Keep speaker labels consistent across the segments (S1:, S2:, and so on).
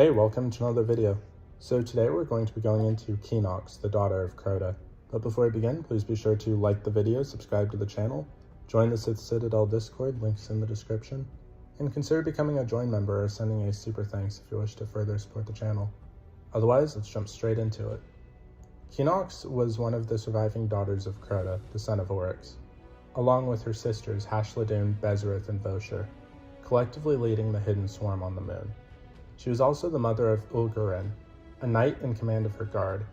S1: Hey, welcome to another video. So today we're going to be going into KINOX, the daughter of CROTA. But before we begin, please be sure to like the video, subscribe to the channel, join the Sith Citadel Discord, links in the description, and consider becoming a join member or sending a super thanks if you wish to further support the channel. Otherwise, let's jump straight into it. KINOX was one of the surviving daughters of CROTA, the son of Oryx, along with her sisters Hashladun, Bezereth, and Vosher, collectively leading the hidden swarm on the moon. She was also the mother of Ulgarin, a knight in command of her guard.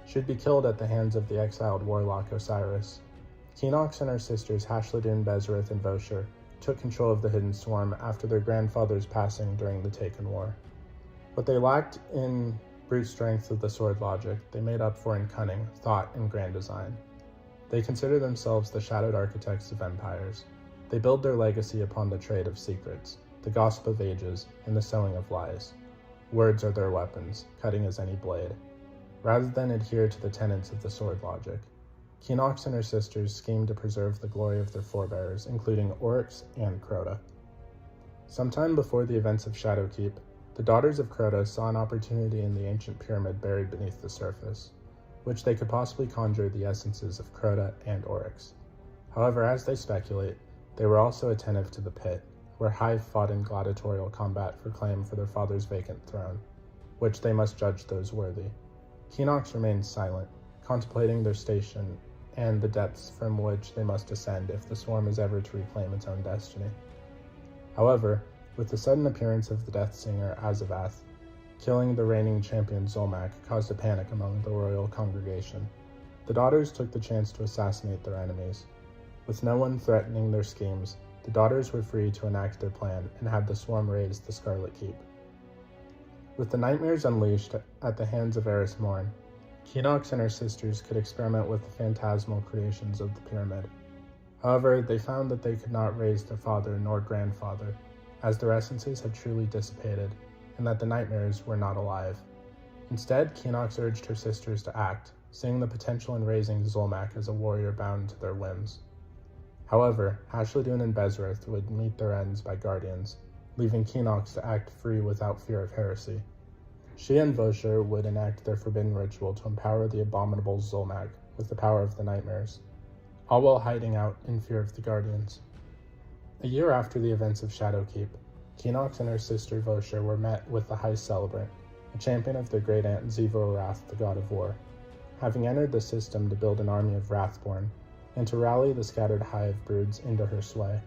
S1: She would be killed at the hands of the exiled warlock Osiris. KINOX and her sisters Hashladun, Bezereth, and Vosher took control of the hidden swarm after their grandfather's passing during the Taken War. What they lacked in brute strength of the sword logic, they made up for in cunning, thought, and grand design. They consider themselves the shadowed architects of empires. They build their legacy upon the trade of secrets, the gossip of ages, and the sowing of lies. Words are their weapons, cutting as any blade. Rather than adhere to the tenets of the sword logic, KINOX and her sisters schemed to preserve the glory of their forebears, including Oryx and CROTA. Sometime before the events of Shadowkeep, the daughters of CROTA saw an opportunity in the ancient pyramid buried beneath the surface, which they could possibly conjure the essences of CROTA and Oryx. However, as they speculate, they were also attentive to the pit, where Hive fought in gladiatorial combat for claim for their father's vacant throne, which they must judge those worthy. KINOX remained silent, contemplating their station and the depths from which they must ascend if the swarm is ever to reclaim its own destiny. However, with the sudden appearance of the Death Singer Azavath, killing the reigning champion Zolmak caused a panic among the royal congregation. The daughters took the chance to assassinate their enemies. With no one threatening their schemes, the daughters were free to enact their plan and have the swarm raise the Scarlet Keep. With the nightmares unleashed at the hands of Eris Morn, KINOX and her sisters could experiment with the phantasmal creations of the pyramid. However, they found that they could not raise their father nor grandfather, as their essences had truly dissipated, and that the nightmares were not alive. Instead, KINOX urged her sisters to act, seeing the potential in raising Zolmak as a warrior bound to their whims. However, Hashladun and Bezereth would meet their ends by guardians, leaving KINOX to act free without fear of heresy. She and Vosher would enact their forbidden ritual to empower the abominable Zolmak with the power of the nightmares, all while hiding out in fear of the guardians. A year after the events of Shadowkeep, KINOX and her sister Vosher were met with the High Celebrant, a champion of their great-aunt Zivo-Arath, the god of war, having entered the system to build an army of Wrathborn, and to rally the scattered hive broods into her sway.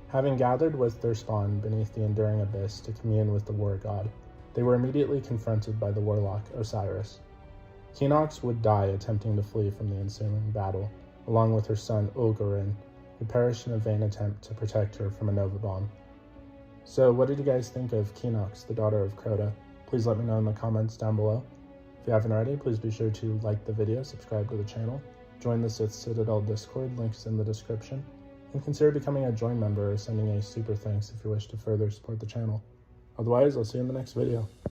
S1: Having gathered with their spawn beneath the enduring abyss to commune with the war god, they were immediately confronted by the warlock Osiris. KINOX would die attempting to flee from the ensuing battle, along with her son Ulgarin, who perished in a vain attempt to protect her from a Nova Bomb. So what did you guys think of KINOX, the daughter of CROTA? Please let me know in the comments down below. If you haven't already, please be sure to like the video, subscribe to the channel, join the Sith Citadel Discord, links in the description, and consider becoming a join member or sending a super thanks if you wish to further support the channel. Otherwise, I'll see you in the next video.